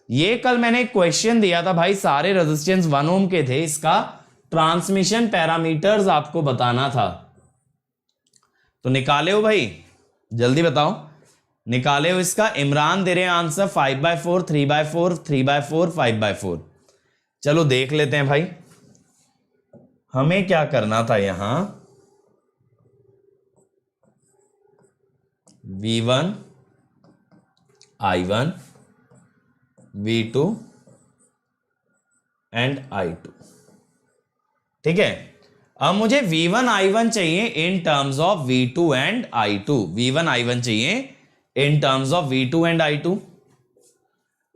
ये कल मैंने एक क्वेश्चन दिया था भाई, सारे रेजिस्टेंस 1 ओम के थे, इसका ट्रांसमिशन पैरामीटर्स आपको बताना था। तो निकाले हो भाई, जल्दी बताओ, निकाले हो इसका। इमरान दे रहे हैं आंसर 5/4, 3/4, 3/4, 5/4। चलो देख लेते हैं भाई, हमें क्या करना था यहां। V1 I1 V2 and I2, ठीक है। अब मुझे V1 I1 चाहिए in terms of V2 and I2। V1 I1 चाहिए in terms of V2 and I2।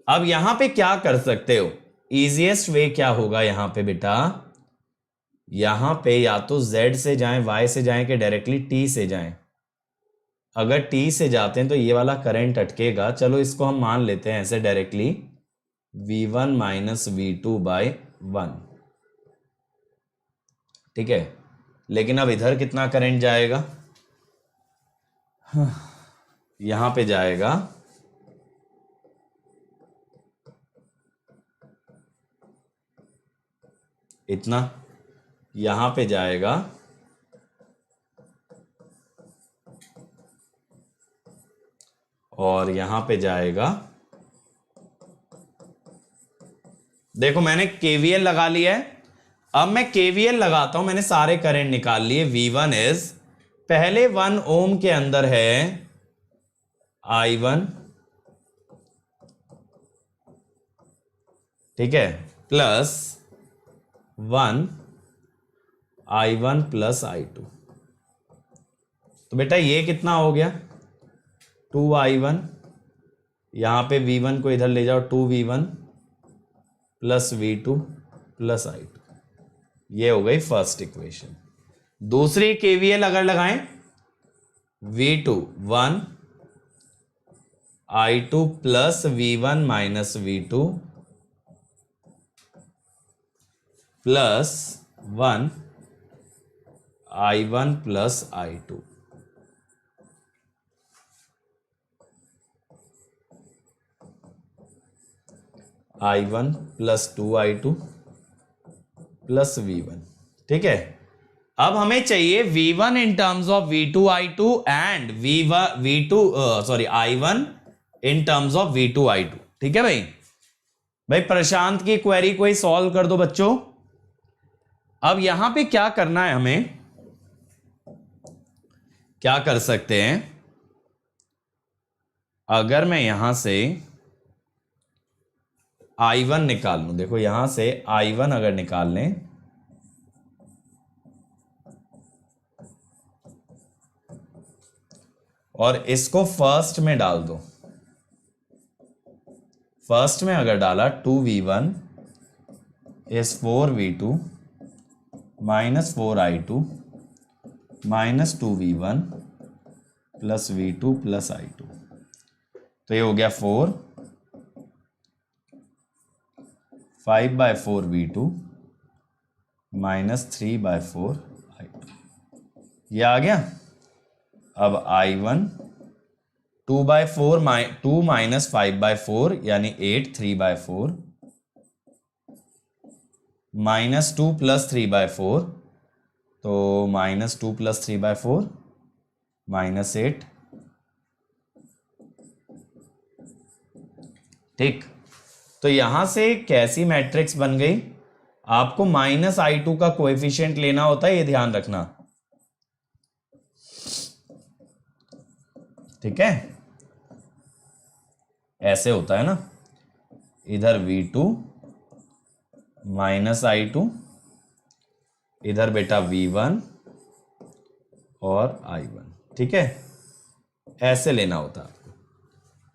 अब यहां पे क्या कर सकते हो, इजीएस्ट वे क्या होगा यहां पे बेटा, यहां पे या तो Z से जाएं, Y से जाएं, कि डायरेक्टली T से जाएं। अगर T से जाते हैं तो ये वाला करंट अटकेगा। चलो इसको हम मान लेते हैं ऐसे डायरेक्टली, V1 माइनस V2/1, ठीक है। लेकिन अब इधर कितना करंट जाएगा, यहां पे जाएगा इतना, यहां पे जाएगा और यहां पे जाएगा। देखो मैंने केवीएल लगा लिया है, अब मैं केवीएल लगाता हूं। मैंने सारे करंट निकाल लिए। V1 इज, पहले 1 ओम के अंदर है I1, ठीक है, प्लस 1 I1 प्लस I2। तो बेटा ये कितना हो गया, 2I1। यहां पे V1 को इधर ले जाओ, 2V1 plus V2 plus I2। ये हो गई फर्स्ट इक्वेशन। दूसरी केवीएल अगर लगाएं, V2 1 I2 plus V1 minus V2 plus 1 I1 plus I2। I1 plus 2I2 plus V1, ठीक है। अब हमें चाहिए V1 in terms of V2 I2 and V2 sorry I1 in terms of V2 I2, ठीक है भाई। भाई प्रशांत की क्वेरी कोई सॉल्व कर दो बच्चों। अब यहां पे क्या करना है हमें, क्या कर सकते हैं, अगर मैं यहां से I1 निकाल लूं, देखो यहां से I1 अगर निकाल लें, और इसको फर्स्ट में डाल दो। फर्स्ट में अगर डाला 2V1 is 4V2 minus 4I2 minus 2V1 plus V2 plus I2। तो ये हो गया 4, 5/4 V2 माइनस 3/4 I2। ये आ गया। अब I1 2/4 2 माइनस 5/4 यानी 8, 3/4 माइनस 2 प्लस 3/4, तो माइनस 2 प्लस 3/4 माइनस 8, ठीक। तो यहां से कैसी मैट्रिक्स बन गई, आपको माइनस I2 का कोएफिशिएंट लेना होता है, ये ध्यान रखना, ठीक है। ऐसे होता है ना, इधर V2 माइनस I2, इधर बेटा V1 और I1, ठीक है। ऐसे लेना होता आपको।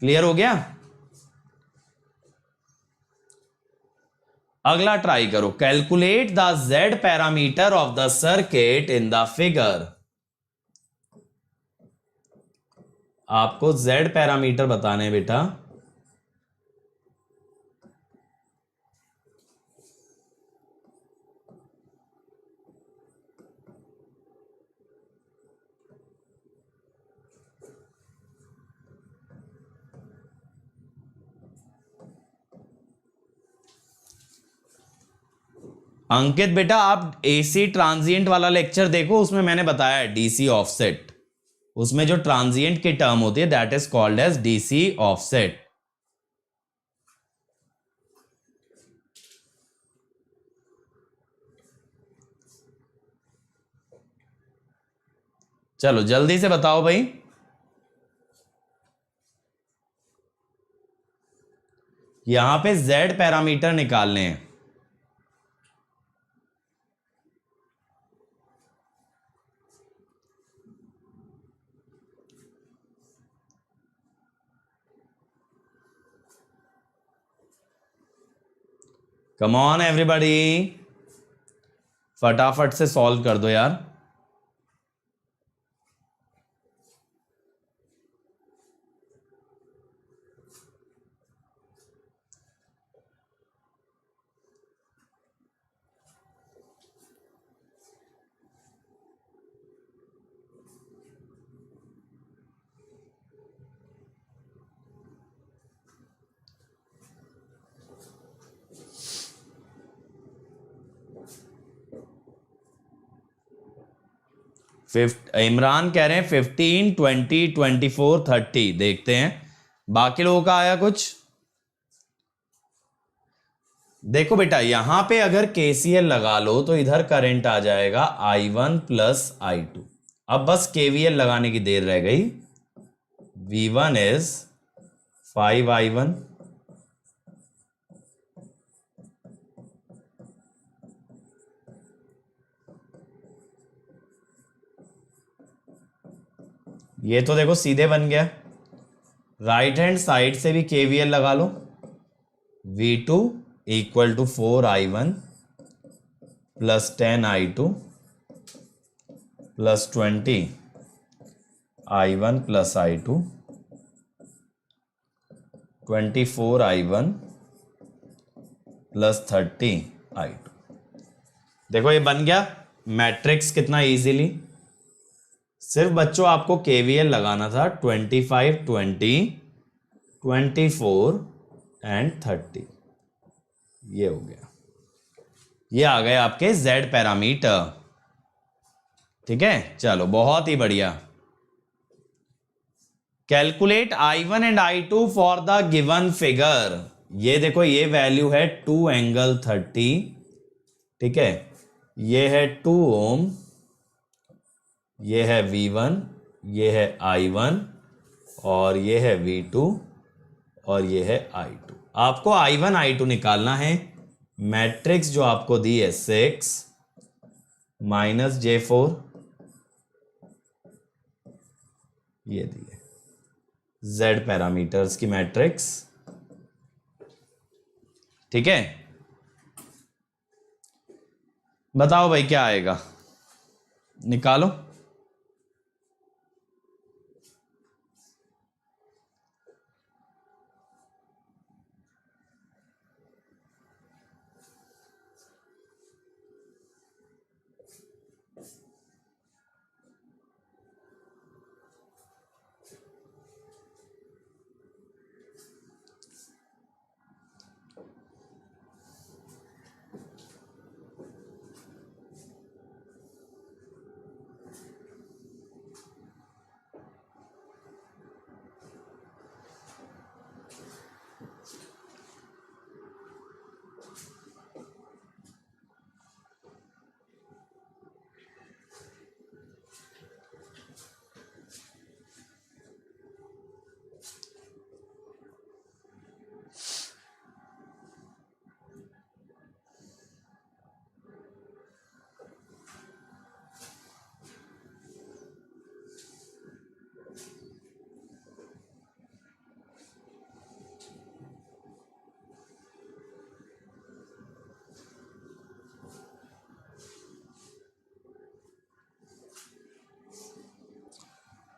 क्लियर हो गया। अगला ट्राई करो, calculate the Z parameter of the circuit in the figure. आपको Z पैरामीटर बताने बेटा। अंकित बेटा आप एसी ट्रांजिएंट वाला लेक्चर देखो, उसमें मैंने बताया है डीसी ऑफसेट, उसमें जो ट्रांजिएंट की टर्म होती है that is called as DC offset. चलो जल्दी से बताओ भाई, यहां पे Z पैरामीटर निकालने हैं। कम ऑन एवरीबॉडी, फटाफट से सॉल्व कर दो यार। इमरान कह रहे हैं 15, 20, 24, 30। देखते हैं बाकी लोगों का आया कुछ। देखो बेटा यहां पे अगर केसीएल लगा लो तो इधर करंट आ जाएगा I1 प्लस I2। अब बस केवीएल लगाने की देर रह गई। V1 इज 5I1 ये तो देखो सीधे बन गया। राइट हैंड साइड से भी केवीएल लगा लो। V2 equal to 4I1 plus 10I2 plus 20I1 plus I2 24I1 plus 30I2। देखो ये बन गया मैट्रिक्स कितना इजीली। सिर्फ बच्चों आपको केवीएल लगाना था 25, 20, 24 एंड 30। ये हो गया, ये आ गए आपके Z पैरामीटर। ठीक है, चलो बहुत ही बढ़िया। Calculate I1 and I2 for the given figure. ये देखो ये वैल्यू है 2 एंगल 30। ठीक है, ये है 2 ओम, ये है V1, ये है I1 और ये है V2 और ये है I2। आपको I1 I2 निकालना है। मैट्रिक्स जो आपको दी है 6 माइनस J4, ये दी है Z पैरामीटर्स की मैट्रिक्स। ठीक है, बताओ भाई क्या आएगा, निकालो।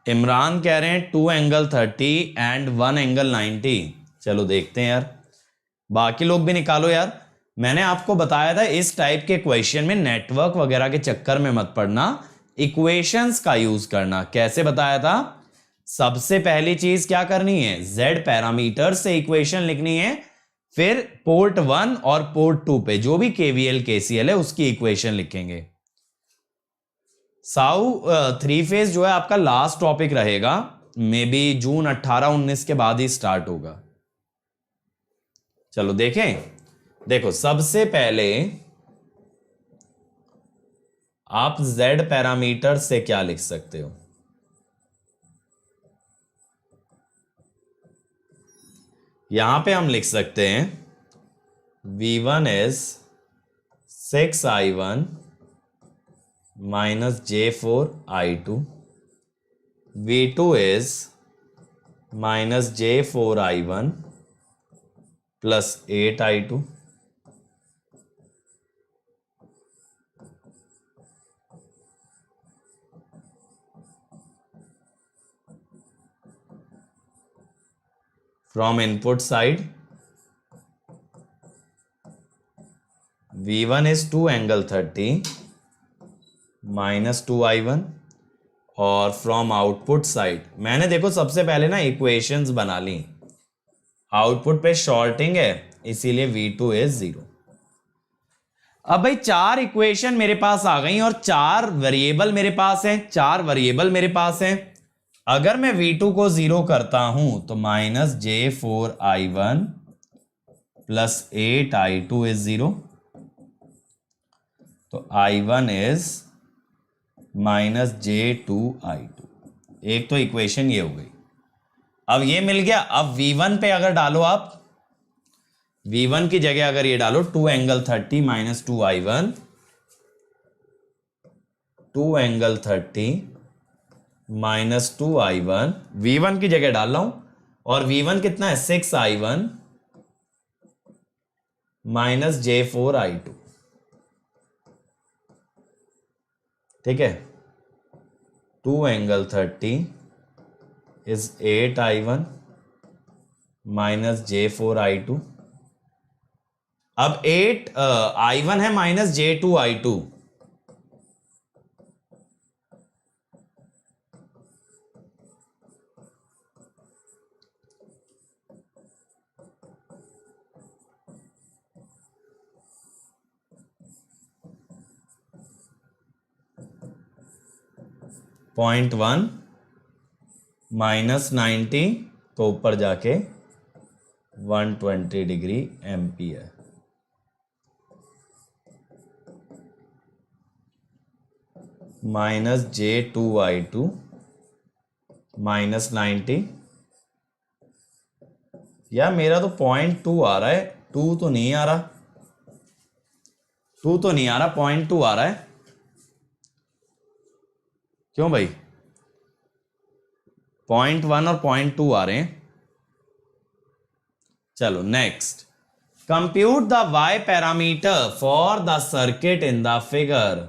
इमरान कह रहे हैं 2 एंगल 30 एंड 1 एंगल 90। चलो देखते हैं यार, बाकी लोग भी निकालो यार। मैंने आपको बताया था इस टाइप के क्वेश्चन में नेटवर्क वगैरह के चक्कर में मत पड़ना, इक्वेशंस का यूज करना। कैसे बताया था, सबसे पहली चीज क्या करनी है, Z पैरामीटर से इक्वेशन लिखनी है, फिर पोर्ट 1 और पोर्ट 2 पे जो भी केवीएल केसीएल है उसकी इक्वेशन लिखेंगे। साउ 3 फेज जो है आपका लास्ट टॉपिक रहेगा, मे बी जून 18-19 के बाद ही स्टार्ट होगा। चलो देखें, देखो सबसे पहले आप Z पैरामीटर से क्या लिख सकते हो? यहां पे हम लिख सकते हैं V1 is 6I1 minus J4I2, V2 is minus J4I1 plus 8I2, from input side V1 is 2 angle 30 minus 2I1, और फ्रॉम आउटपुट साइड मैंने देखो सबसे पहले ना इक्वेशंस बना ली, आउटपुट पे शॉर्टिंग है इसीलिए V2 इज 0। अब भाई 4 इक्वेशन मेरे पास आ गई और 4 वेरिएबल मेरे पास हैं, 4 वेरिएबल मेरे पास हैं। अगर मैं V2 को 0 करता हूं तो minus J4I1 plus 8I2 is 0, तो I1 इज माइनस J2I2। एक तो इक्वेशन ये हो गई। अब ये मिल गया। अब V1 पे अगर डालो आप, V1 की जगह अगर ये डालो 2 angle 30 minus 2I1, 2 angle 30 minus 2I1, V1 की जगह डाल रहा हूं, और V1 कितना है 6I1 माइनस J4I2, ठीक है। 2 angle 30 is 8I1 minus J4I2। अब 8I1 है माइनस J2I2, .1 माइनस 90 तो ऊपर जाके 120 degree ampere, minus J2I2 minus 90। यार मेरा तो 0.2 आ रहा है, 2 तो नहीं आ रहा, 2 तो नहीं आ रहा, 0.2 आ रहा है। क्यों भाई? 0.1 और 0.2 आ रहे हैं। चलो next, compute the Y parameter for the circuit in the figure.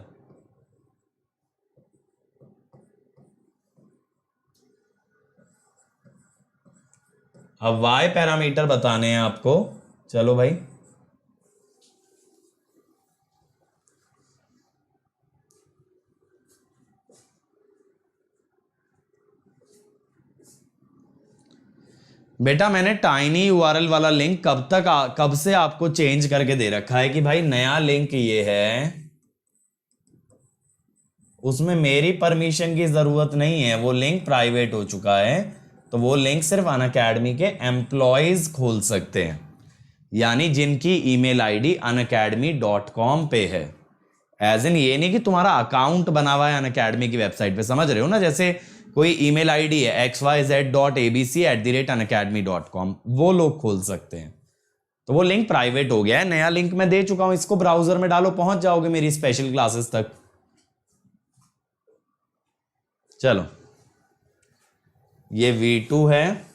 अब Y पैरामीटर बताने हैं आपको। चलो भाई, बेटा मैंने टाइनी यूआरएल वाला लिंक कब से आपको चेंज करके दे रखा है कि भाई नया लिंक ये है, उसमें मेरी परमिशन की जरूरत नहीं है, वो लिंक प्राइवेट हो चुका है। तो वो लिंक सिर्फ अनअकैडमी के एम्प्लॉयज खोल सकते हैं, यानी जिनकी ईमेल आईडी unacademy.com पे है। एज इन ये नहीं कि तुम्हारा अकाउंट बना हुआ है अनअकैडमी की वेबसाइट पे, समझ रहे हो ना? जैसे कोई ईमेल आईडी है xyz.abc@therateunacademy.com, वो लोग खोल सकते हैं। तो वो लिंक प्राइवेट हो गया है, नया लिंक मैं दे चुका हूं, इसको ब्राउजर में डालो, पहुंच जाओगे मेरी स्पेशल क्लासेस तक। चलो, ये V2 है,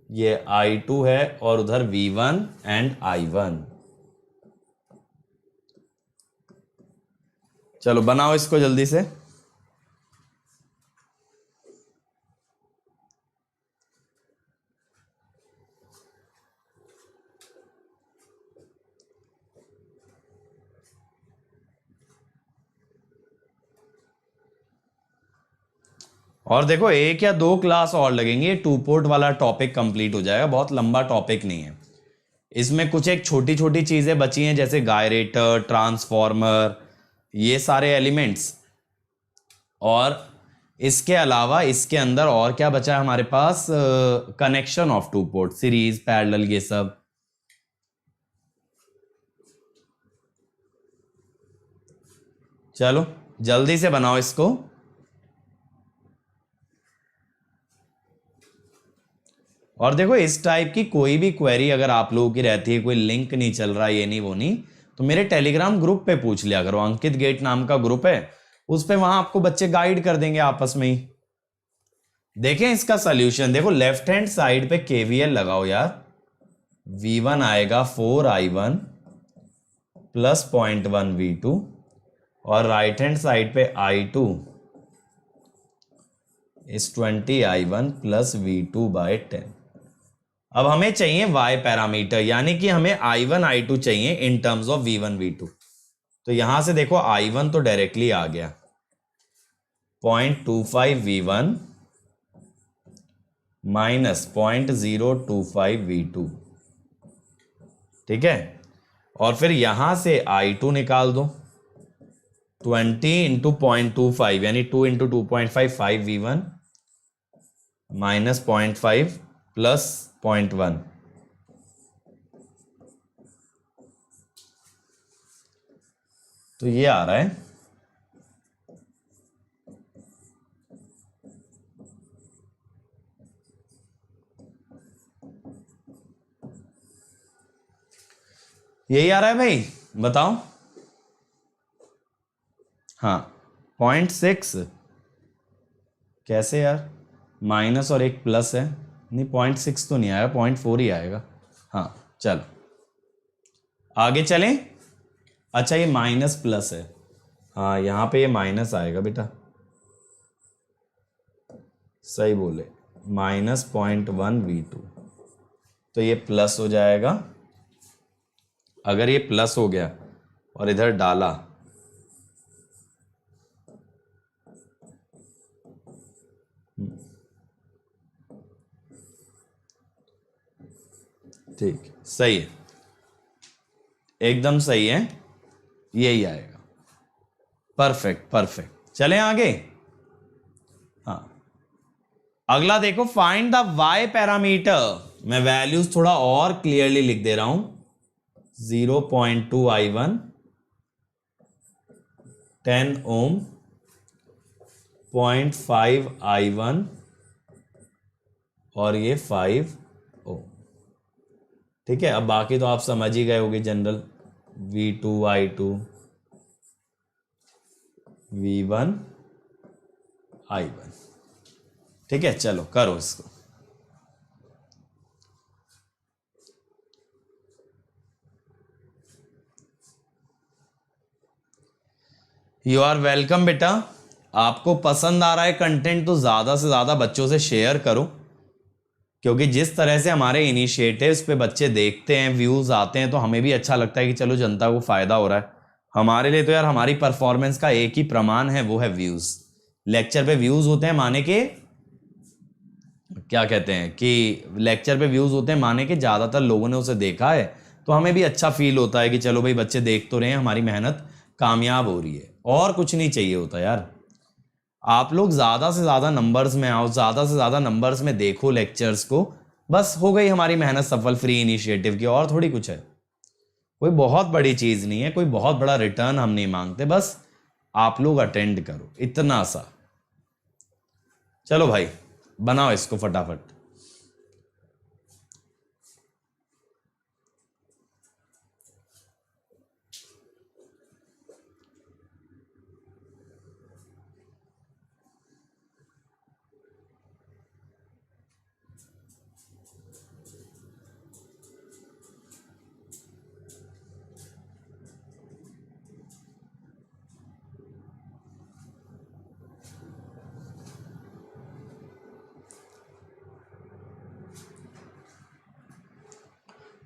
ये I2 है, और उधर V1 एंड I1। चलो बनाओ इसको जल्दी से। और देखो 1 या 2 क्लास और लगेंगे, 2 पोर्ट वाला टॉपिक कंप्लीट हो जाएगा, बहुत लंबा टॉपिक नहीं है। इसमें कुछ एक छोटी छोटी चीजें बची हैं जैसे गायरेटर, ट्रांसफॉर्मर, ये सारे एलिमेंट्स। और इसके अलावा इसके अंदर और क्या बचा है हमारे पास? Connection of two port, series, parallel, ये सब। चलो जल्दी से बनाओ इसको। और देखो इस टाइप की कोई भी क्वेरी अगर आप लोगों की रहती है, कोई लिंक नहीं चल रहा, ये नहीं वो नहीं, तो मेरे टेलीग्राम ग्रुप पे पूछ लिया करो। अंकित गेट नाम का ग्रुप है, उस पे वहां आपको बच्चे गाइड कर देंगे आपस में ही। देखें इसका सॉल्यूशन, देखो लेफ्ट हैंड साइड पे केवीएल लगाओ यार। V1 आएगा 4i1 प्लस 0.1 V2, और राइट हैंड साइड पे I2 इस 20i1 प्लस V2/10। अब हमें चाहिए y पैरामीटर, यानी कि हमें I1 I2 चाहिए in terms of V1 V2। तो यहां से देखो I1 तो डायरेक्टली आ गया 0.25 V1 माइनस 0.025 V2, ठीक है। और फिर यहां से I2 निकाल दो, 20 इंटू 0.25 यानी 2 इंटू 2.5 5V1 माइनस 0.5 प्लस 0.1, तो ये आ रहा है यही आ रहा है भाई, बताओ। हाँ 0.6 कैसे यार, माइनस और एक प्लस है, नहीं 0.6 तो नहीं आएगा, 0.4 ही आएगा। हाँ चलो आगे चलें। अच्छा ये माइनस प्लस है, हाँ यहाँ पे ये माइनस आएगा बेटा, सही बोले, माइनस 0.1 V2, तो ये प्लस हो जाएगा। अगर ये प्लस हो गया और इधर डाला, ठीक, सही है, एकदम सही है, यही आएगा। परफेक्ट परफेक्ट, चलें आगे। हाँ अगला देखो, फाइंड द वाई पैरामीटर। मैं वैल्यूज थोड़ा और क्लियरली लिख दे रहा हूं। 0.2 I1, 10 ओम, 0.5 I1 और ये 5 ओम, ठीक है। अब बाकी तो आप समझ ही गए होगे, general V2 I2 V1 I1, ठीक है। चलो करो इसको। यू आर वेलकम बेटा। आपको पसंद आ रहा है कंटेंट तो ज़्यादा से ज़्यादा बच्चों से शेयर करो, क्योंकि जिस तरह से हमारे इनिशिएटिव्स पे बच्चे देखते हैं, व्यूज़ आते हैं, तो हमें भी अच्छा लगता है कि चलो जनता को फ़ायदा हो रहा है। हमारे लिए तो यार हमारी परफॉर्मेंस का एक ही प्रमाण है, वो है व्यूज़। लेक्चर पे व्यूज़ होते हैं माने के, क्या कहते हैं कि लेक्चर पे व्यूज़ होते हैं माने कि ज़्यादातर लोगों ने उसे देखा है, तो हमें भी अच्छा फील होता है कि चलो भाई बच्चे देख तो रहे हैं, हमारी मेहनत कामयाब हो रही है। और कुछ नहीं चाहिए होता यार, आप लोग ज़्यादा से ज़्यादा नंबर्स में आओ, ज़्यादा से ज़्यादा नंबर्स में देखो लेक्चर्स को, बस हो गई हमारी मेहनत सफल फ्री इनिशिएटिव की। और थोड़ी कुछ है, कोई बहुत बड़ी चीज़ नहीं है, कोई बहुत बड़ा रिटर्न हम नहीं मांगते, बस आप लोग अटेंड करो, इतना सा। चलो भाई बनाओ इसको फटाफट।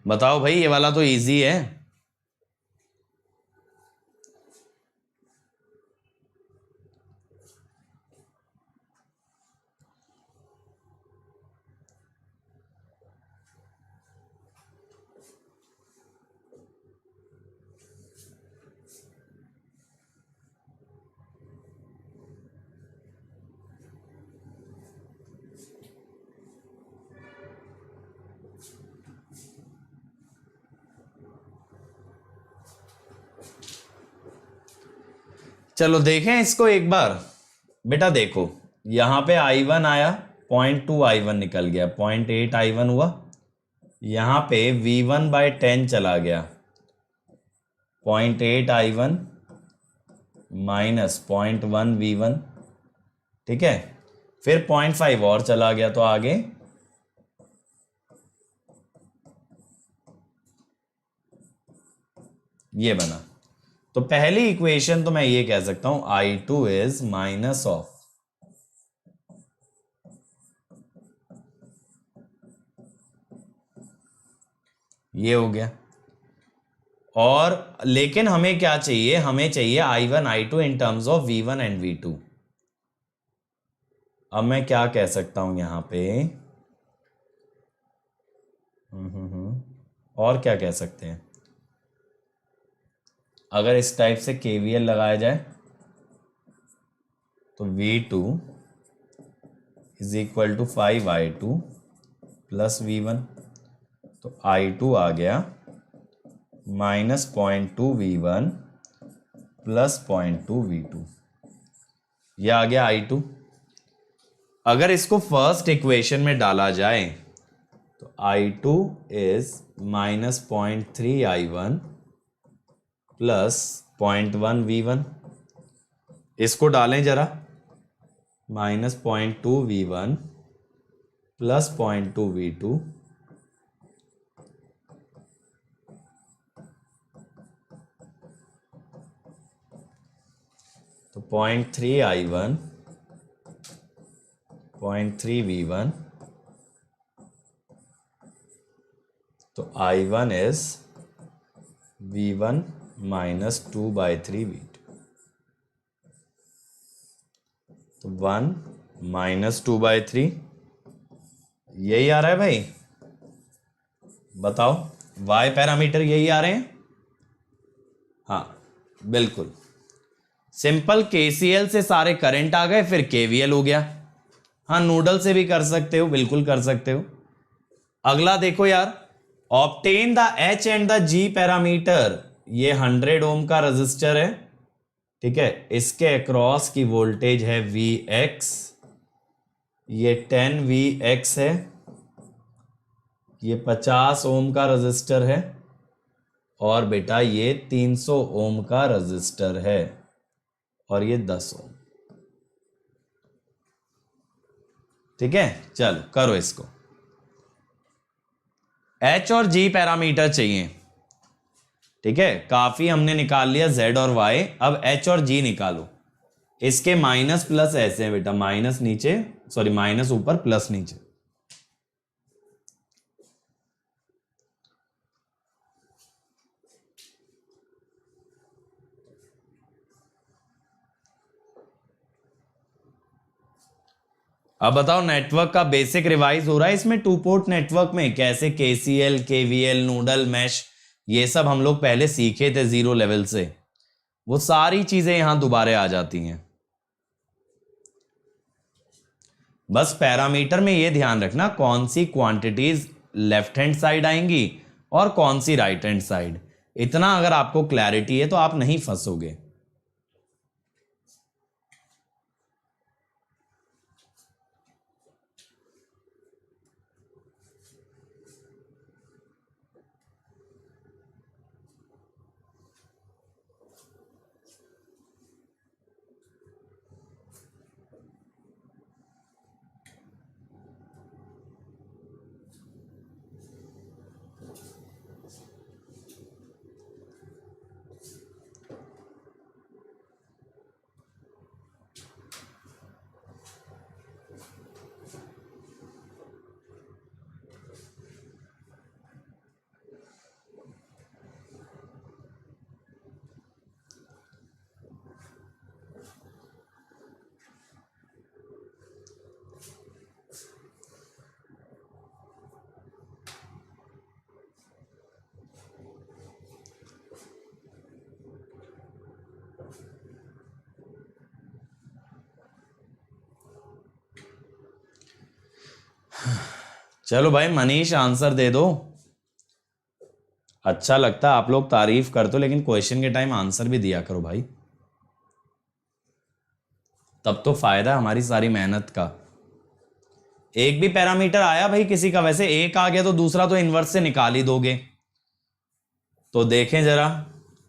बताओ भाई, ये वाला तो इजी है। चलो देखें इसको एक बार। बेटा देखो यहां पे I1 आया, 0.2 I1 निकल गया, 0.8 I1 हुआ। यहां पे V1/10 चला गया, 0.8 I1 माइनस 0.1 V1, ठीक है। फिर 0.5 और चला गया तो आगे ये बना। तो पहली इक्वेशन तो मैं ये कह सकता हूं I2 इज माइनस ऑफ ये हो गया। और लेकिन हमें क्या चाहिए, हमें चाहिए I1 I2 in terms of V1 and V2। अब मैं क्या कह सकता हूं यहां पे, और क्या कह सकते हैं, अगर इस टाइप से KVL लगाया जाए तो V2 is equal to 5I2 plus V1, तो I2 आ गया माइनस 0.2 V1 प्लस 0.2 V2, यह आ गया I2। अगर इसको फर्स्ट इक्वेशन में डाला जाए तो I2 is minus 0.3 I1 plus 0.1 V1, इसको डालें जरा, माइनस 0.2 V1 प्लस 0.2 V2, तो 0.3 I1 0.3 V1, तो I1 is V1 minus 2/3 V2, तो 1 माइनस 2/3, यही आ रहा है भाई, बताओ y पैरामीटर यही आ रहे हैं। हाँ बिल्कुल, सिंपल KCL से सारे करंट आ गए, फिर KVL हो गया। हाँ नोडल से भी कर सकते हो, बिल्कुल कर सकते हो। अगला देखो यार, obtain the H and the G parameter. ये 100 ओम का रजिस्टर है, ठीक है, इसके अक्रॉस की वोल्टेज है Vx, ये 10Vx है, ये 50 ओम का रजिस्टर है, और बेटा ये 300 ओम का रजिस्टर है, और ये 10 ओम, ठीक है। चलो करो इसको, H और G पैरामीटर चाहिए, ठीक है। काफी हमने निकाल लिया Z और Y, अब H और G निकालो। इसके माइनस प्लस ऐसे हैं बेटा, माइनस नीचे, सॉरी माइनस ऊपर प्लस नीचे। अब बताओ नेटवर्क का बेसिक रिवाइज हो रहा है इसमें, 2 पोर्ट नेटवर्क में कैसे KCL KVL नोडल मैश ये सब हम लोग पहले सीखे थे 0 लेवल से, वो सारी चीजें यहां दोबारा आ जाती हैं। बस पैरामीटर में ये ध्यान रखना कौन सी क्वांटिटीज लेफ्ट हैंड साइड आएंगी और कौन सी राइट हैंड साइड, इतना अगर आपको क्लैरिटी है तो आप नहीं फंसोगे। चलो भाई मनीष आंसर दे दो, अच्छा लगता है आप लोग तारीफ करते हो, लेकिन क्वेश्चन के टाइम आंसर भी दिया करो भाई। तब तो फायदा है हमारी सारी मेहनत का। एक भी पैरामीटर आया भाई किसी का, वैसे एक आ गया तो दूसरा तो इनवर्स से निकाल ही दोगे। तो देखें जरा,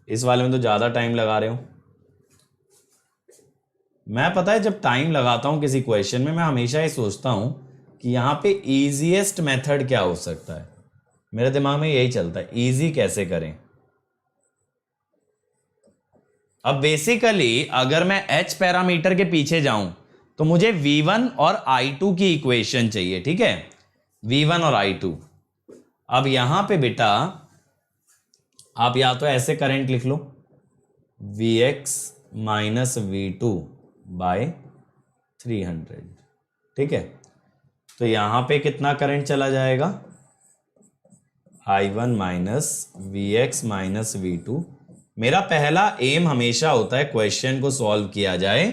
इस वाले में तो ज्यादा टाइम लगा रहे हो। मैं पता है जब टाइम लगाता हूं किसी क्वेश्चन में मैं हमेशा ये सोचता हूं कि यहां पे इजीएस्ट मेथड क्या हो सकता है। मेरे दिमाग में यही चलता है, इजी कैसे करें। अब बेसिकली अगर मैं h पैरामीटर के पीछे जाऊं तो मुझे v1 और i2 की इक्वेशन चाहिए, ठीक है, v1 और i2। अब यहां पे बेटा आप या तो ऐसे करंट लिख लो, vx माइनस v2 बाय 300, ठीक है। तो यहां पे कितना करंट चला जाएगा, i1 minus vx minus v2। मेरा पहला एम हमेशा होता है क्वेश्चन को सॉल्व किया जाए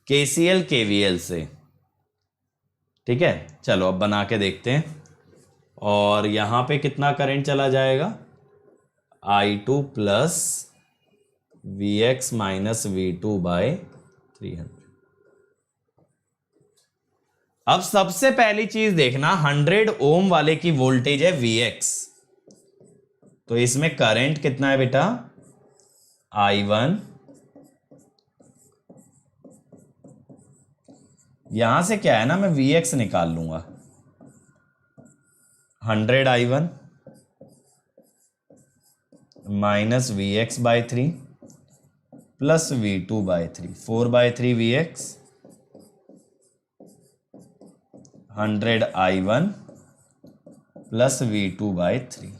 केसीएल केवीएल से, ठीक है। चलो अब बना के देखते हैं। और यहां पे कितना करंट चला जाएगा, i2 plus vx minus v2 by 300। अब सबसे पहली चीज देखना, 100 ओम वाले की वोल्टेज है vx, तो इसमें करंट कितना है बेटा, i1, यहां से क्या है ना, मैं vx निकाल लूंगा, 100 i1 minus vx by 3 plus v2 by 3, 4 by 3 vx, 100 i1 plus v2 by 3।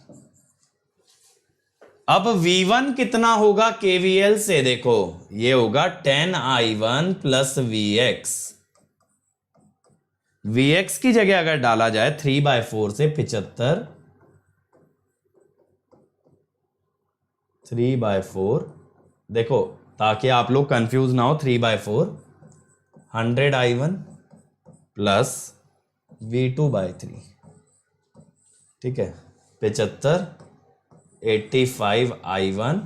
अब v1 कितना होगा KVL से, देखो ये होगा 10 i1 प्लस vx। vx की जगह अगर डाला जाए 3/4 से 75, 3/4, देखो ताकि आप लोग कंफ्यूज ना हो, 3/4, 100 i1 प्लस v2 बाय 3, ठीक है, 75, 85 i1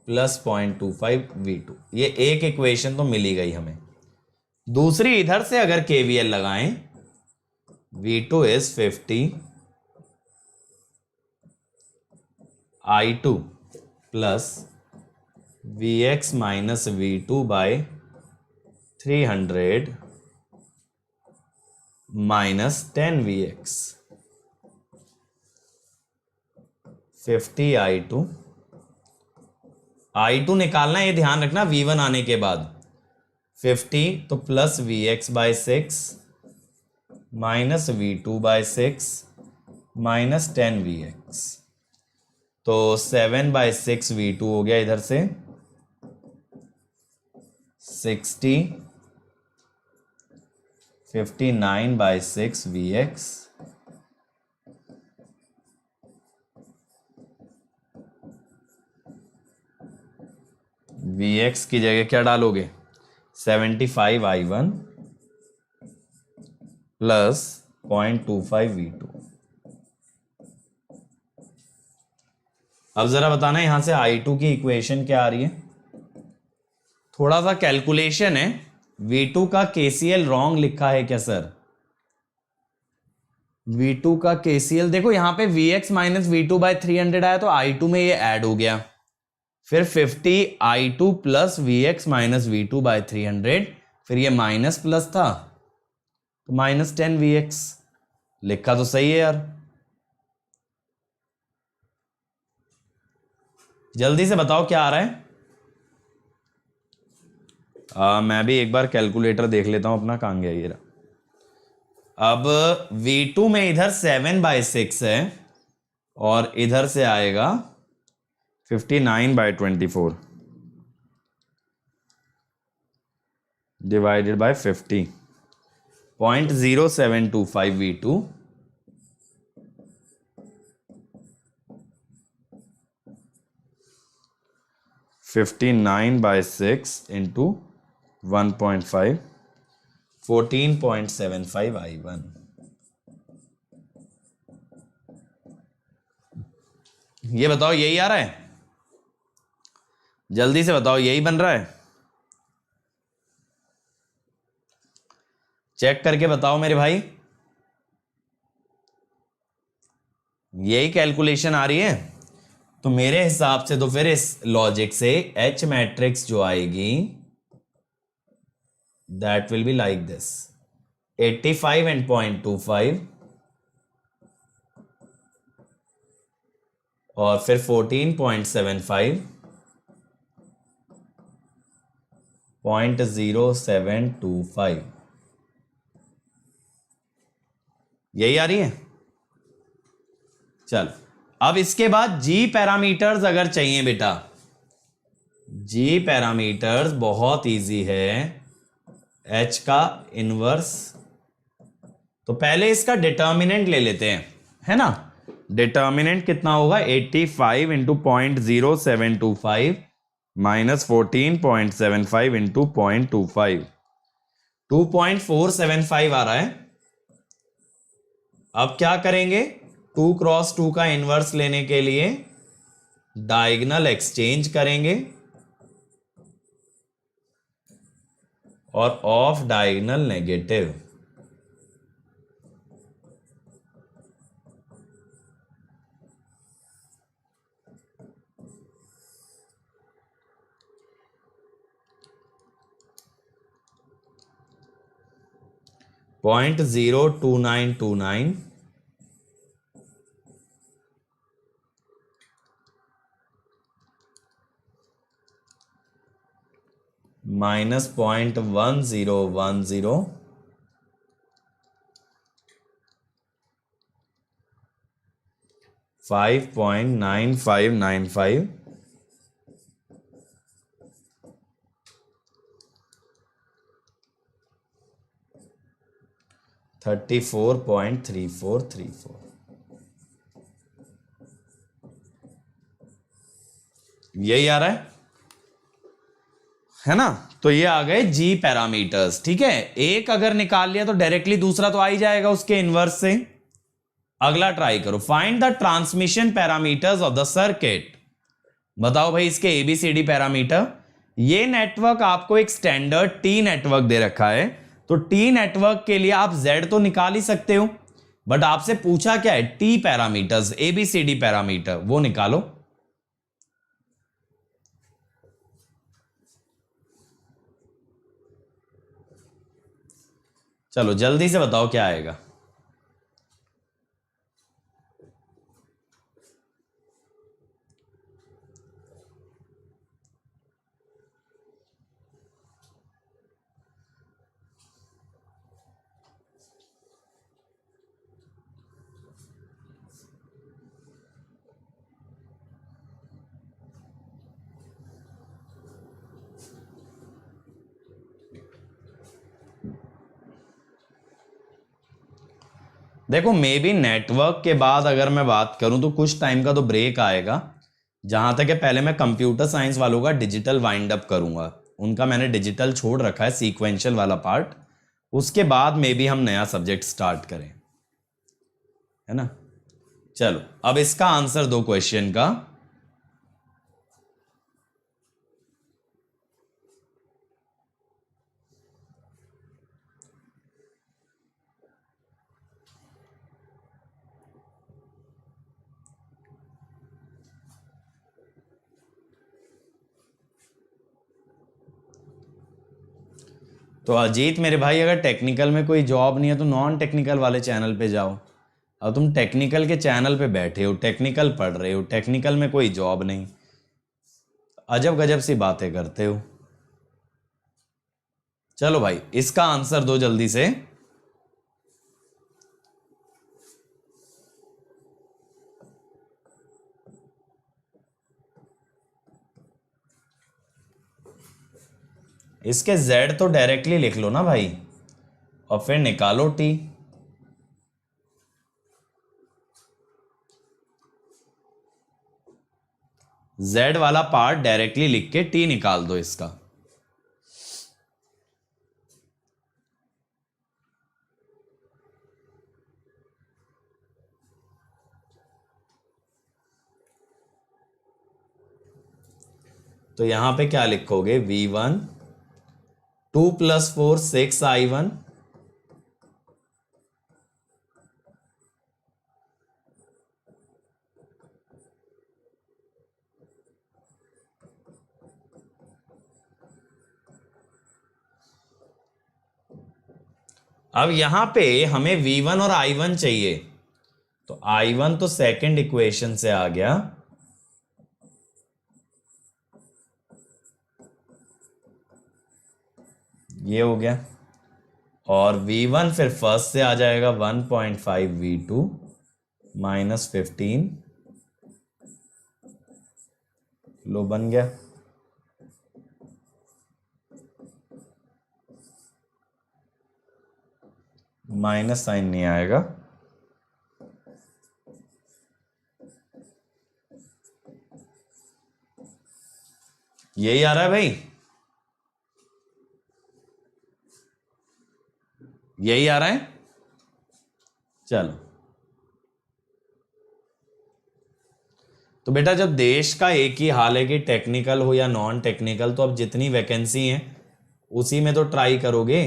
प्लस 0.25 v2। ये एक इक्वेशन तो मिली गई हमें। दूसरी इधर से अगर KVL लगाएं, v2 is 50 i2 plus vx minus v2 by 300 minus 10 vx, 50 i2 निकालना, ये ध्यान रखना v1 आने के बाद, 50 तो plus vx by 6 minus v2 by 6 minus 10 vx, तो 7/6 v2 हो गया इधर से, 60, 59/6 vx, vx की जगह क्या डालोगे, 75 i1 प्लस 0.25 v2। अब जरा बताना यहां से i2 की इक्वेशन क्या आ रही है। थोड़ा सा कैलकुलेशन है, v2 का KCL रॉन्ग लिखा है क्या सर, v2 का KCL देखो यहां पे vx माइनस v2 बाय 300 आया तो i2 में ये ऐड हो गया, फिर 50 i2 plus vx minus v2 by 300, फिर ये माइनस प्लस था तो माइनस 10 vx, लिखा तो सही है यार। जल्दी से बताओ क्या आ रहा है। मैं भी एक बार कैलकुलेटर देख लेता हूं अपना, कहां गया ये रहा। अब v2 में इधर 7/6 है और इधर से आएगा 59/24 divided by 50, 0.0725 v2 59/6 into 1.5, 14.75 i1। ये बताओ यही आ रहा है, जल्दी से बताओ यही बन रहा है। चेक करके बताओ मेरे भाई, यही कैलकुलेशन आ रही है? तो मेरे हिसाब से तो फिर इस लॉजिक से एच मैट्रिक्स जो आएगी that will be like this, 85 and 0.25 और फिर 14.75, 0.0725, यही आ रही है। चल अब इसके बाद जी पैरामीटर्स अगर चाहिए बेटा, जी पैरामीटर्स बहुत इजी है, एच का इनवर्स। तो पहले इसका डिटर्मिनेंट ले लेते हैं, है ना। डिटर्मिनेंट कितना होगा, 85 इंटू 0.0725 माइनस 14.75 इंटू 0.25, 2.475 आ रहा है। अब क्या करेंगे, 2 क्रॉस 2 का इनवर्स लेने के लिए डायगोनल एक्सचेंज करेंगे और of diagonal negative. Point 02929 minus 0.1010 5.9595 34.3434, यही आ रहा है ना। तो ये आ गए जी पैरामीटर्स, ठीक है। एक अगर निकाल लिया तो डायरेक्टली दूसरा तो आ ही जाएगा उसके इनवर्स से। अगला ट्राई करो, find the transmission parameters of the circuit. बताओ भाई इसके एबीसीडी पैरामीटर। ये नेटवर्क आपको एक स्टैंडर्ड टी नेटवर्क दे रखा है, तो टी नेटवर्क के लिए आप जेड तो निकाल ही सकते हो, बट आपसे पूछा क्या है, टी पैरामीटर्स, एबीसीडी पैरामीटर, वो निकालो। चलो जल्दी से बताओ क्या आएगा। देखो मे बी नेटवर्क के बाद अगर मैं बात करूं तो कुछ टाइम का तो ब्रेक आएगा, जहां तक है पहले मैं कंप्यूटर साइंस वालों का डिजिटल वाइंड अप करूंगा, उनका मैंने डिजिटल छोड़ रखा है सीक्वेंशियल वाला पार्ट, उसके बाद मे बी हम नया सब्जेक्ट स्टार्ट करें, है ना। चलो अब इसका आंसर दो क्वेश्चन का। तो अजीत मेरे भाई, अगर टेक्निकल में कोई जॉब नहीं है तो नॉन टेक्निकल वाले चैनल पे जाओ। अब तुम टेक्निकल के चैनल पे बैठे हो, टेक्निकल पढ़ रहे हो, टेक्निकल में कोई जॉब नहीं, अजब गजब सी बातें करते हो। चलो भाई इसका आंसर दो जल्दी से। इसके z तो डायरेक्टली लिख लो ना भाई, और फिर निकालो t। z वाला पार्ट डायरेक्टली लिख के t निकाल दो इसका। तो यहां पे क्या लिखोगे, v1 2 + 4 6i1 अब यहां पे हमें V1 और I1 चाहिए, तो I1 तो सेकंड इक्वेशन से आ गया, ये हो गया, और V1 फिर फर्स्ट से आ जाएगा 1.5 V2 माइनस 15, लो बन गया, माइनस साइन नहीं आएगा, यही आ रहा है भाई, यही आ रहा है। चलो, तो बेटा जब देश का एक ही हाल है कि टेक्निकल हो या नॉन टेक्निकल, तो अब जितनी वैकेंसी हैं उसी में तो ट्राई करोगे।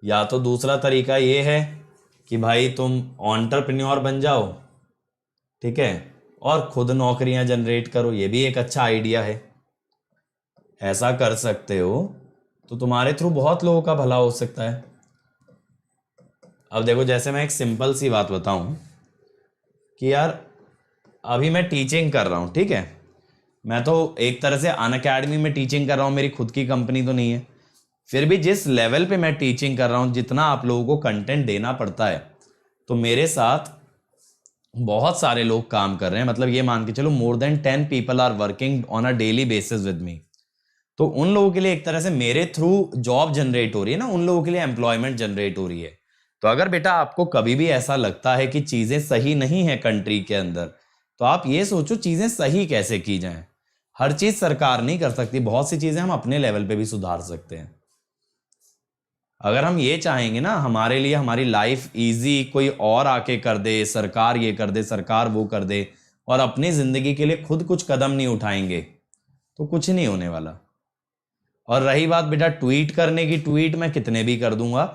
या तो दूसरा तरीका ये है कि भाई तुम एंटरप्रेन्योर बन जाओ, ठीक है, और खुद नौकरियां जनरेट करो, ये भी एक अच्छा आइडिया है, ऐसा कर सकते हो तो तुम्हारे थ्रू बहुत लोगों का भला हो सकता है। अब देखो, जैसे मैं एक सिंपल सी बात बताऊं कि यार अभी मैं टीचिंग कर रहा हूं, ठीक है, मैं तो एक तरह से अनअकैडमी में टीचिंग कर रहा हूं, मेरी खुद की कंपनी तो नहीं है, फिर भी जिस लेवल पे मैं टीचिंग कर रहा हूं, जितना आप लोगों को कंटेंट देना पड़ता है, तो मेरे साथ बहुत सारे लोग काम कर रहे हैं, मतलब ये मान के चलो more than 10 people are working on a daily basis with me. तो उन लोगों के लिए एक तरह से मेरे थ्रू जॉब जनरेट हो रही है ना, उन लोगों के लिए एम्प्लॉयमेंट जनरेट हो रही है। तो अगर बेटा आपको कभी भी ऐसा लगता है कि चीजें सही नहीं है कंट्री के अंदर, तो आप ये सोचो चीजें सही कैसे की जाएं। हर चीज सरकार नहीं कर सकती, बहुत सी चीजें हम अपने लेवल पे भी सुधार सकते हैं। अगर हम ये चाहेंगे ना हमारे लिए हमारी लाइफ इजी कोई और आके कर दे, सरकार ये कर दे, सरकार वो कर दे, और अपनी जिंदगी के लिए खुद कुछ कदम नहीं उठाएंगे, तो कुछ नहीं होने वाला। और रही बात बेटा ट्वीट करने की, ट्वीट मैं कितने भी कर दूंगा,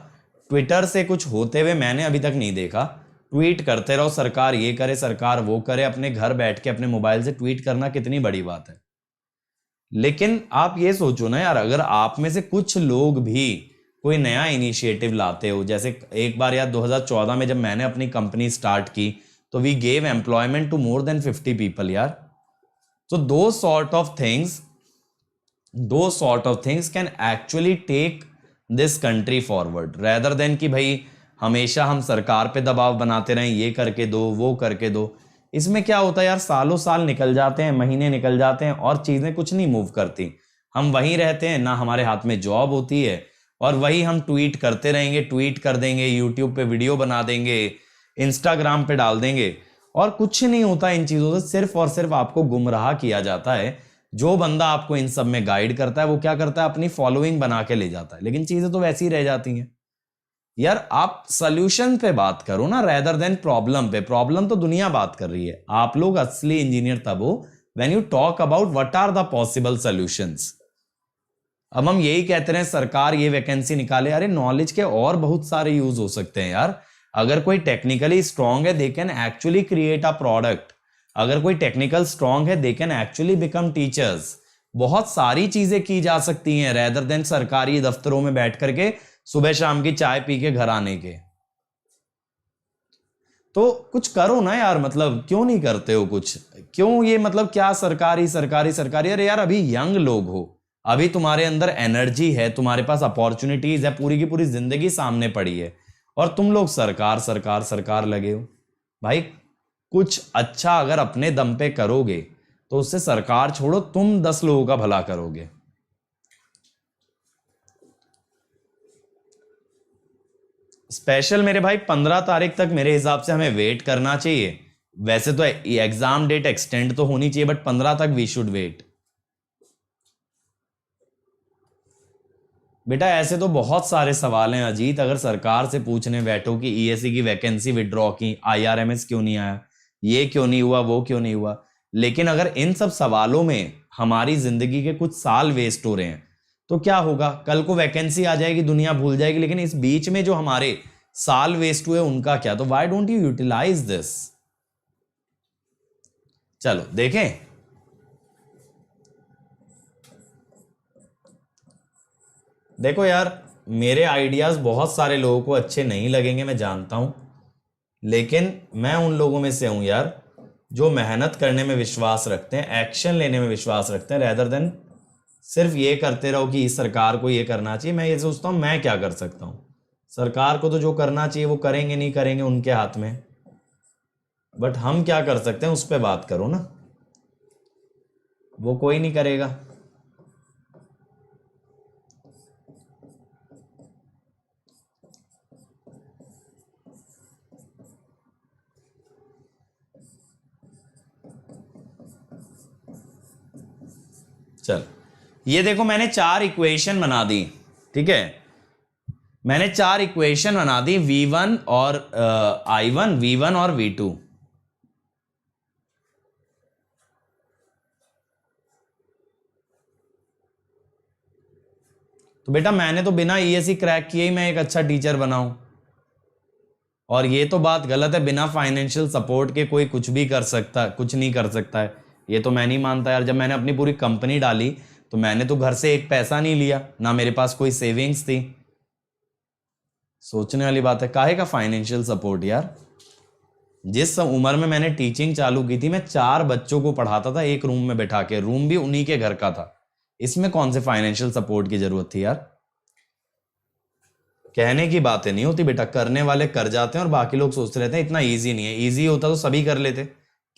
ट्विटर से कुछ होते हुए मैंने अभी तक नहीं देखा। ट्वीट करते रहो, सरकार ये करे, सरकार वो करे, अपने घर बैठ के अपने मोबाइल से ट्वीट करना कितनी बड़ी बात है। लेकिन आप ये सोचो ना यार, अगर आप में से कुछ लोग भी कोई नया इनिशिएटिव लाते हो, जैसे एक बार यार 2014 में जब मैंने अपनी कंपनी स्टार्ट की, तो we gave employment to more than 50 people यार। तो those sort of things can actually take this country forward rather than कि भाई हमेशा हम सरकार पे दबाव बनाते रहें, ये करके दो वो करके दो। इसमें क्या होता है यार, सालों साल निकल जाते हैं, महीने निकल जाते हैं और चीजें कुछ नहीं मूव करती। हम वहीं रहते हैं, ना हमारे हाथ में जॉब होती है, और वही हम ट्वीट करते रहेंगे, ट्वीट कर देंगे, यूट्यूब पे वीडियो बना देंगे, इंस्टाग्राम पे डाल देंगे, और कुछ नहीं होता इन चीजों से, सिर्फ और सिर्फ आपको गुमराह किया जाता है। जो बंदा आपको इन सब में गाइड करता है वो क्या करता है, अपनी फॉलोइंग बना के ले जाता है, लेकिन चीजें तो वैसी ही रह जाती हैं। यार आप सॉल्यूशन पे बात करो ना, रेदर देन प्रॉब्लम पे। प्रॉब्लम तो दुनिया बात कर रही है, आप लोग असली इंजीनियर तब हो when you talk about what are the possible solutions. अब हम यही कहते रहे सरकार ये वैकेंसी निकाले, अरे नॉलेज के और बहुत सारे यूज हो सकते हैं यार। अगर कोई टेक्निकली स्ट्रांग है, they can actually create a product. अगर कोई टेक्निकल स्ट्रांग है, they can actually become teachers. बहुत सारी चीजें की जा सकती हैं रेदर देन सरकारी दफ्तरों में बैठ करके सुबह शाम की चाय पी के घर आने के। तो कुछ करो ना यार, मतलब क्यों नहीं करते हो कुछ, क्यों ये मतलब क्या सरकारी सरकारी सरकारी। अरे यार अभी यंग लोग हो, अभी तुम्हारे अंदर एनर्जी है, तुम्हारे पास अपॉर्चुनिटीज है, पूरी की पूरी जिंदगी सामने पड़ी है, और तुम लोग सरकार सरकार सरकार लगे हो। भाई कुछ अच्छा अगर अपने दम पे करोगे तो उससे सरकार छोड़ो, तुम 10 लोगों का भला करोगे। स्पेशल मेरे भाई 15 तारीख तक मेरे हिसाब से हमें वेट करना चाहिए। वैसे तो एग्जाम डेट एक्सटेंड तो होनी चाहिए, बट 15 तक वी शुड वेट। बेटा ऐसे तो बहुत सारे सवाल हैं अजीत, अगर सरकार से पूछने बैठो कि ईएससी की वैकेंसी विड्रॉ की, आईआरएमएस क्यों नहीं आया, ये क्यों नहीं हुआ, वो क्यों नहीं हुआ, लेकिन अगर इन सब सवालों में हमारी जिंदगी के कुछ साल वेस्ट हो रहे हैं, तो क्या होगा, कल को वैकेंसी आ जाएगी, दुनिया भूल जाएगी, लेकिन इस बीच में जो हमारे साल वेस्ट हुए उनका क्या। तो why don't you utilise this. चलो देखें। देखो यार, मेरे आइडियाज बहुत सारे लोगों को अच्छे नहीं लगेंगे, मैं जानता हूं, लेकिन मैं उन लोगों में से हूं यार जो मेहनत करने में विश्वास रखते हैं, एक्शन लेने में विश्वास रखते हैं, रेदर देन सिर्फ ये करते रहो कि इस सरकार को ये करना चाहिए। मैं ये सोचता हूँ मैं क्या कर सकता हूँ, सरकार को तो जो करना चाहिए वो करेंगे नहीं करेंगे उनके हाथ में, बट हम क्या कर सकते हैं उस पर बात करो ना, वो कोई नहीं करेगा। चल ये देखो मैंने 4 इक्वेशन बना दी, ठीक है, मैंने 4 इक्वेशन बना दी, V1 और I1, V1 और V2। तो बेटा मैंने तो बिना ESE क्रैक किए ही मैं एक अच्छा टीचर बनाऊं, और ये तो बात गलत है, बिना फाइनेंशियल सपोर्ट के कोई कुछ भी कर सकता, कुछ नहीं कर सकता है, ये तो मैं नहीं मानता यार। जब मैंने अपनी पूरी कंपनी डाली तो मैंने तो घर से एक पैसा नहीं लिया, ना मेरे पास कोई सेविंग्स थी। सोचने वाली बात है, काहे का फाइनेंशियल सपोर्ट यार। जिस उम्र में मैंने टीचिंग चालू की थी मैं 4 बच्चों को पढ़ाता था एक रूम में बैठा के, रूम भी उन्हीं के घर का था, इसमें कौन से फाइनेंशियल सपोर्ट की जरूरत थी यार। कहने की बातें नहीं होती बेटा, करने वाले कर जाते हैं और बाकी लोग सोचते रहते हैं इतना इजी नहीं है, इजी होता तो सभी कर लेते।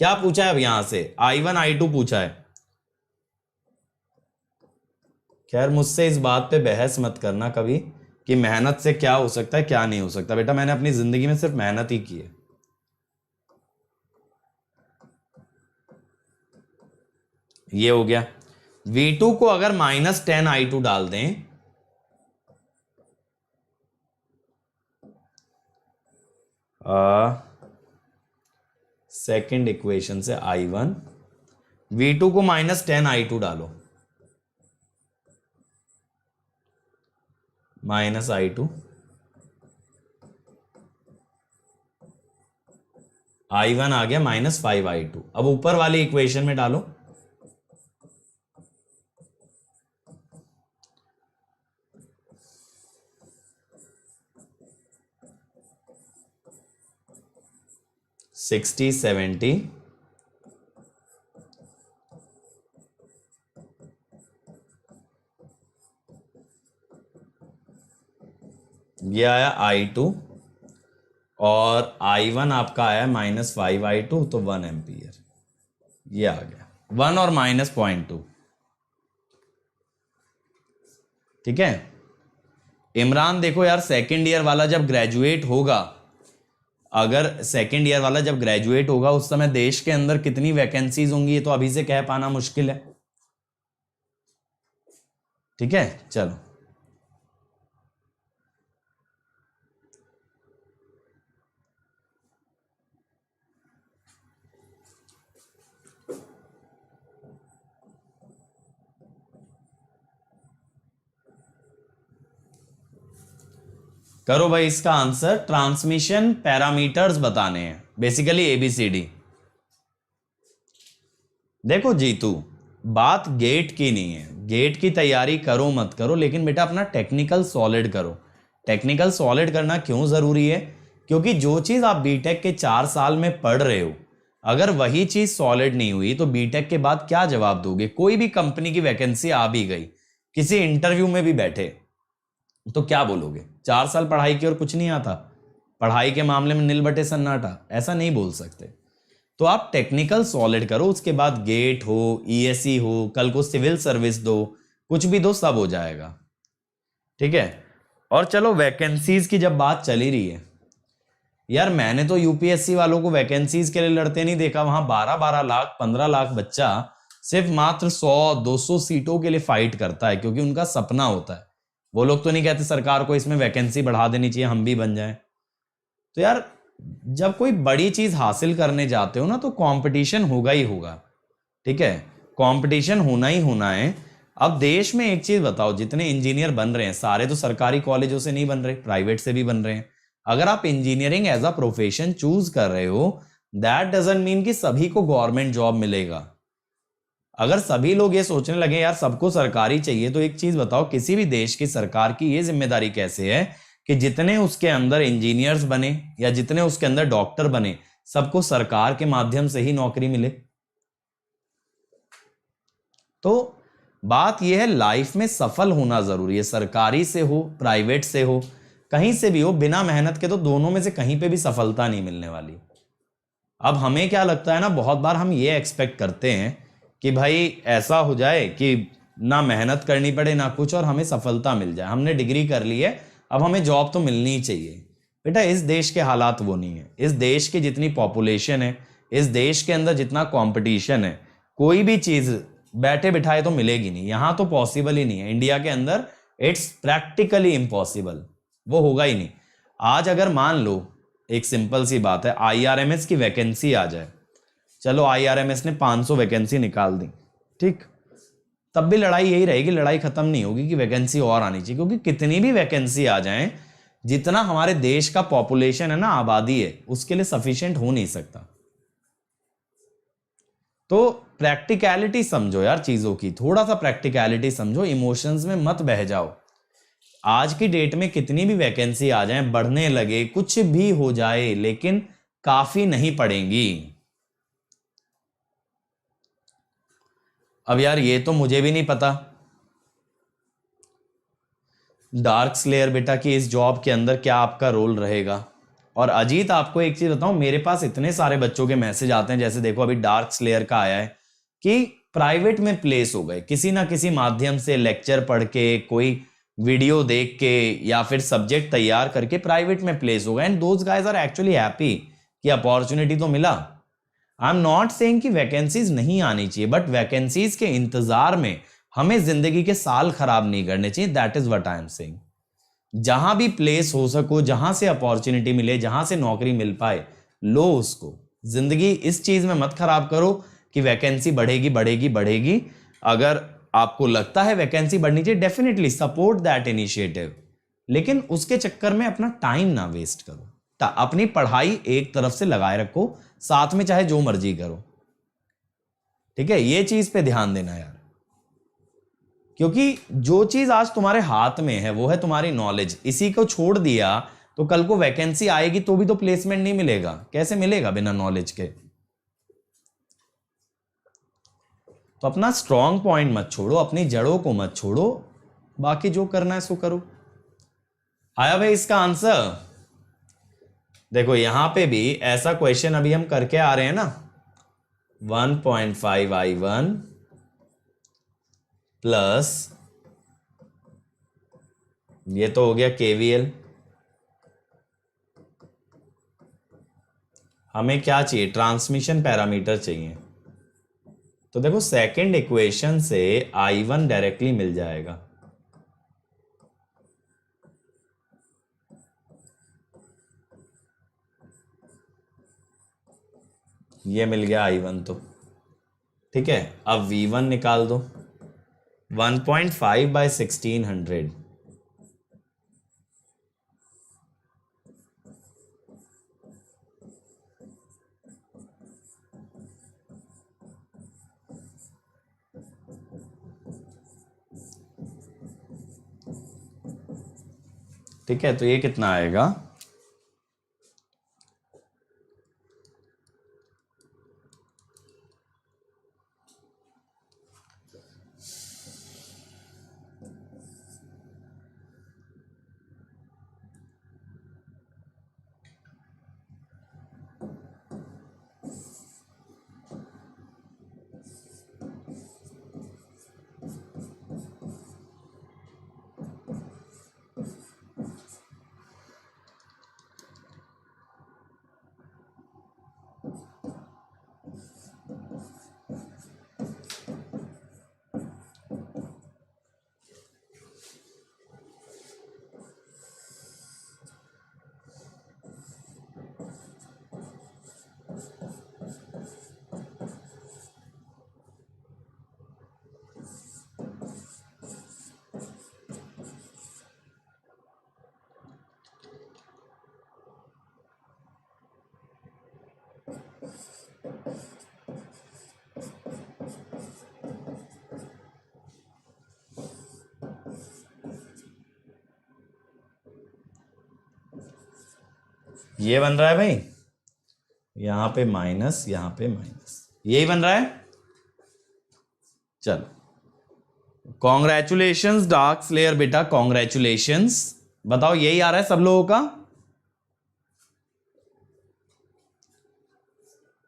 क्या पूछा है अब यहां से, I1 I2 पूछा है। खैर मुझसे इस बात पे बहस मत करना कभी कि मेहनत से क्या हो सकता है क्या नहीं हो सकता, बेटा मैंने अपनी जिंदगी में सिर्फ मेहनत ही की है। ये हो गया। V2 को अगर -10 I2 डाल दें, सेकंड इक्वेशन से I1, V2 को -10 I2 डालो, -I2, I1 आ गया -5 I2। अब ऊपर वाली इक्वेशन में डालो, $60 $70 ये आया I2, और I1 आपका आया -5 I2, तो 1 एम्पियर ये आ गया, 1 और -0.2, ठीक है। इमरान देखो यार, सेकेंड ईयर वाला जब ग्रेजुएट होगा, अगर सेकेंड ईयर वाला जब ग्रेजुएट होगा उस समय देश के अंदर कितनी वैकेंसीज होंगी ये तो अभी से कह पाना मुश्किल है, ठीक है। चलो करो भाई इसका आंसर। ट्रांसमिशन पैरामीटर्स बताने हैं, बेसिकली ABCD। देखो जीतू, बात गेट की नहीं है, गेट की तैयारी करो मत करो, लेकिन बेटा अपना टेक्निकल सॉलिड करो। टेक्निकल सॉलिड करना क्यों जरूरी है, क्योंकि जो चीज आप बीटेक के 4 साल में पढ़ रहे हो, अगर वही चीज सॉलिड नहीं हुई तो बीटेक के बाद क्या जवाब दोगे। कोई भी कंपनी की वैकेंसी आ भी गई, किसी इंटरव्यू में भी बैठे, तो क्या बोलोगे, 4 साल पढ़ाई की और कुछ नहीं आता, पढ़ाई के मामले में नील बटे सन्नाटा, ऐसा नहीं बोल सकते। तो आप टेक्निकल सॉलिड करो, उसके बाद गेट हो, ESE हो, कल को सिविल सर्विस दो, कुछ भी दो, सब हो जाएगा, ठीक है। और चलो वैकेंसीज की जब बात चली रही है, यार मैंने तो UPSC वालों को वैकेंसीज के लिए लड़ते नहीं देखा, वहां 12-12 लाख 15 लाख बच्चा सिर्फ मात्र 100-200 सीटों के लिए फाइट करता है, क्योंकि उनका सपना होता है। वो लोग तो नहीं कहते सरकार को इसमें वैकेंसी बढ़ा देनी चाहिए, हम भी बन जाएं। तो यार जब कोई बड़ी चीज हासिल करने जाते हो ना तो कंपटीशन होगा ही होगा, ठीक है, कंपटीशन होना ही होना है। अब देश में एक चीज बताओ, जितने इंजीनियर बन रहे हैं सारे तो सरकारी कॉलेजों से नहीं बन रहे, प्राइवेट से भी बन रहे हैं। अगर आप engineering as a profession choose कर रहे हो, दैट डजंट मीन कि सभी को गवर्नमेंट जॉब मिलेगा। अगर सभी लोग ये सोचने लगे यार सबको सरकारी चाहिए, तो एक चीज बताओ, किसी भी देश की सरकार की ये जिम्मेदारी कैसे है कि जितने उसके अंदर इंजीनियर्स बने या जितने उसके अंदर डॉक्टर बने, सबको सरकार के माध्यम से ही नौकरी मिले। तो बात यह है, लाइफ में सफल होना जरूरी है, सरकारी से हो प्राइवेट से हो कहीं से भी हो, बिना मेहनत के तो दोनों में से कहीं पे भी सफलता नहीं मिलने वाली। अब हमें क्या लगता है ना, बहुत बार हम ये एक्सपेक्ट करते हैं कि भाई ऐसा हो जाए कि ना मेहनत करनी पड़े ना कुछ और हमें सफलता मिल जाए, हमने डिग्री कर ली है अब हमें जॉब तो मिलनी ही चाहिए। बेटा इस देश के हालात वो नहीं है, इस देश की जितनी पॉपुलेशन है, इस देश के अंदर जितना कंपटीशन है, कोई भी चीज बैठे बिठाए तो मिलेगी नहीं, यहां तो पॉसिबल ही नहीं है, इंडिया के अंदर इट्स प्रैक्टिकली इम्पॉसिबल, वो होगा ही नहीं। आज अगर मान लो एक सिंपल सी बात है, आईआरएमएस की वैकेंसी आ जाए, चलो आईआरएमएस ने 500 वैकेंसी निकाल दी, ठीक, तब भी लड़ाई यही रहेगी, लड़ाई खत्म नहीं होगी कि वैकेंसी और आनी चाहिए, क्योंकि कितनी भी वैकेंसी आ जाए, जितना हमारे देश का पॉपुलेशन है ना, आबादी है, उसके लिए सफिशिएंट हो नहीं सकता। तो प्रैक्टिकलिटी समझो यार चीजों की, थोड़ा सा प्रैक्टिकलिटी समझो, इमोशंस में मत बह जाओ। आज की डेट में कितनी भी वैकेंसी आ जाए, बढ़ने लगे, कुछ भी हो जाए, लेकिन काफी नहीं पड़ेंगी। अब यार ये तो मुझे भी नहीं पता डार्क स्लेयर बेटा कि इस जॉब के अंदर क्या आपका रोल रहेगा। और अजीत आपको एक चीज बताऊं, मेरे पास इतने सारे बच्चों के मैसेज आते हैं, जैसे देखो अभी डार्क स्लेयर का आया है कि प्राइवेट में प्लेस हो गए, किसी ना किसी माध्यम से लेक्चर पढ़ के, कोई वीडियो देख के या फिर सब्जेक्ट तैयार करके प्राइवेट में प्लेस हो गए, and those guys are actually happy कि अपॉर्चुनिटी तो मिला। आई एम नॉट सेइंग कि वैकेंसीज नहीं आनी चाहिए, बट वैकेंसीज के इंतजार में हमें जिंदगी के साल खराब नहीं करने चाहिए, that is what I am saying. जहां भी प्लेस हो सको, जहां से अपॉर्चुनिटी मिले, जहां से नौकरी मिल पाए, लो उसको। जिंदगी इस चीज में मत खराब करो कि वैकेंसी बढ़ेगी बढ़ेगी बढ़ेगी। अगर आपको लगता है वैकेंसी बढ़नी चाहिए, डेफिनेटली सपोर्ट दैट इनिशिएटिव, लेकिन उसके चक्कर में अपना टाइम ना वेस्ट करो। अपनी पढ़ाई एक तरफ से लगाए रखो, साथ में चाहे जो मर्जी करो, ठीक है, ये चीज पे ध्यान देना यार। क्योंकि जो चीज आज तुम्हारे हाथ में है वो है तुम्हारी नॉलेज, इसी को छोड़ दिया तो कल को वैकेंसी आएगी तो भी तो प्लेसमेंट नहीं मिलेगा, कैसे मिलेगा बिना नॉलेज के। तो अपना स्ट्रॉन्ग पॉइंट मत छोड़ो, अपनी जड़ों को मत छोड़ो, बाकी जो करना है सो करो। आया भाई इसका आंसर? देखो यहां पे भी ऐसा क्वेश्चन अभी हम करके आ रहे हैं ना, 1.5 I1 प्लस ये तो हो गया केवीएल। हमें क्या चाहिए, ट्रांसमिशन पैरामीटर चाहिए। तो देखो सेकंड इक्वेशन से I1 डायरेक्टली मिल जाएगा, ये मिल गया I1 तो ठीक है। अब V1 निकाल दो, 1.5/1600, ठीक है, तो ये कितना आएगा, ये बन रहा है भाई, यहां पे माइनस, यहां पे माइनस, यही बन रहा है। चलो, कॉन्ग्रेचुलेशंस डार्क स्लेयर बेटा, कॉन्ग्रेचुलेशंस। बताओ यही आ रहा है सब लोगों का।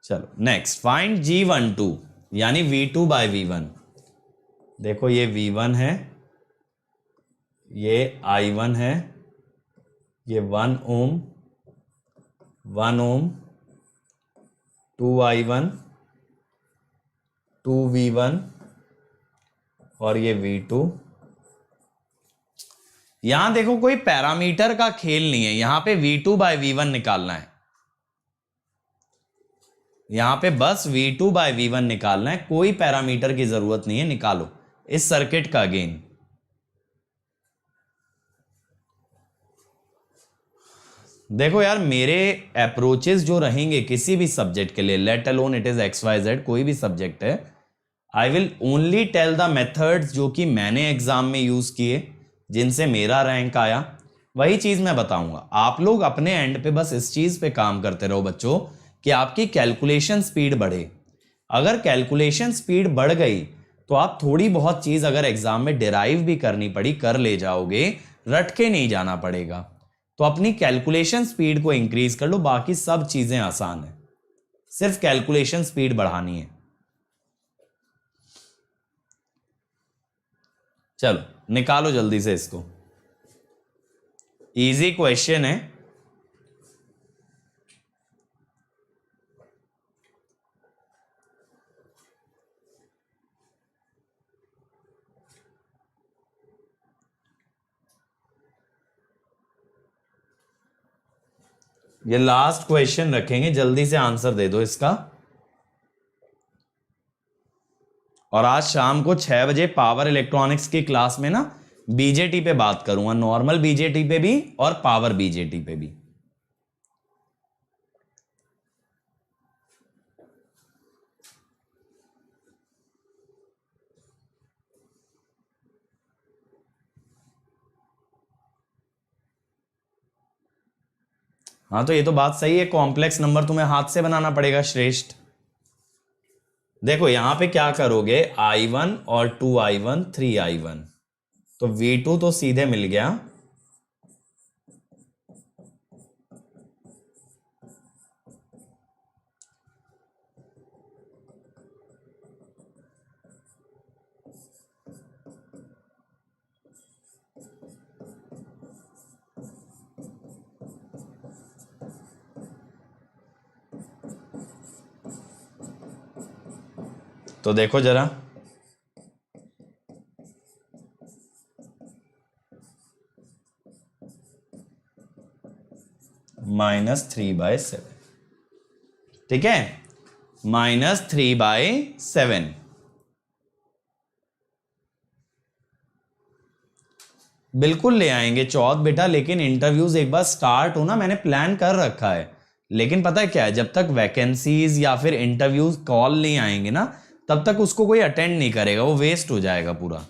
चलो नेक्स्ट, फाइंड G12 यानी V2 बाय V1। देखो ये V1 है, ये I1 है, ये 1 ओम, 1 ओम, 2I1, 2V1 और ये V2। यहां देखो कोई पैरामीटर का खेल नहीं है, यहां पे V2 बाय V1 निकालना है, यहां पे बस V2 बाय V1 निकालना है, कोई पैरामीटर की जरूरत नहीं है। निकालो इस सर्किट का गेन। देखो यार, मेरे अप्रोचेस जो रहेंगे किसी भी सब्जेक्ट के लिए, let alone it is XYZ, कोई भी सब्जेक्ट है, I will only tell the methods जो कि मैंने एग्जाम में यूज किए, जिनसे मेरा रैंक आया, वही चीज मैं बताऊंगा। आप लोग अपने एंड पे बस इस चीज पे काम करते रहो बच्चों कि आपकी कैलकुलेशन स्पीड बढ़े। अगर कैलकुलेशन स्पीड बढ़ गई तो आप थोड़ी बहुत चीज अगर एग्जाम में डिराइव भी करनी पड़ी कर ले जाओगे, रट के नहीं जाना पड़ेगा। तो अपनी कैलकुलेशन स्पीड को इंक्रीज कर लो, बाकी सब चीजें आसान है, सिर्फ कैलकुलेशन स्पीड बढ़ानी है। चलो निकालो जल्दी से इसको, इजी क्वेश्चन है। ये लास्ट क्वेश्चन रखेंगे, जल्दी से आंसर दे दो इसका। और आज शाम को 6 बजे पावर इलेक्ट्रॉनिक्स की क्लास में ना बीजेटी पे बात करूंगा, नॉर्मल बीजेटी पे भी और पावर बीजेटी पे भी। हाँ तो ये तो बात सही है, कॉम्प्लेक्स नंबर तुम्हें हाथ से बनाना पड़ेगा श्रेष्ठ। देखो यहां पे क्या करोगे, I1 और 2I1, 3I1, तो V2 तो सीधे मिल गया, तो देखो जरा, -3/7, ठीक है, -3/7। बिल्कुल ले आएंगे चौथ बेटा, लेकिन इंटरव्यूज एक बार स्टार्ट हो ना, मैंने प्लान कर रखा है, लेकिन पता है क्या है, जब तक वैकेंसीज या फिर इंटरव्यूज कॉल नहीं आएंगे ना, तब तक उसको कोई अटेंड नहीं करेगा, वो वेस्ट हो जाएगा पूरा।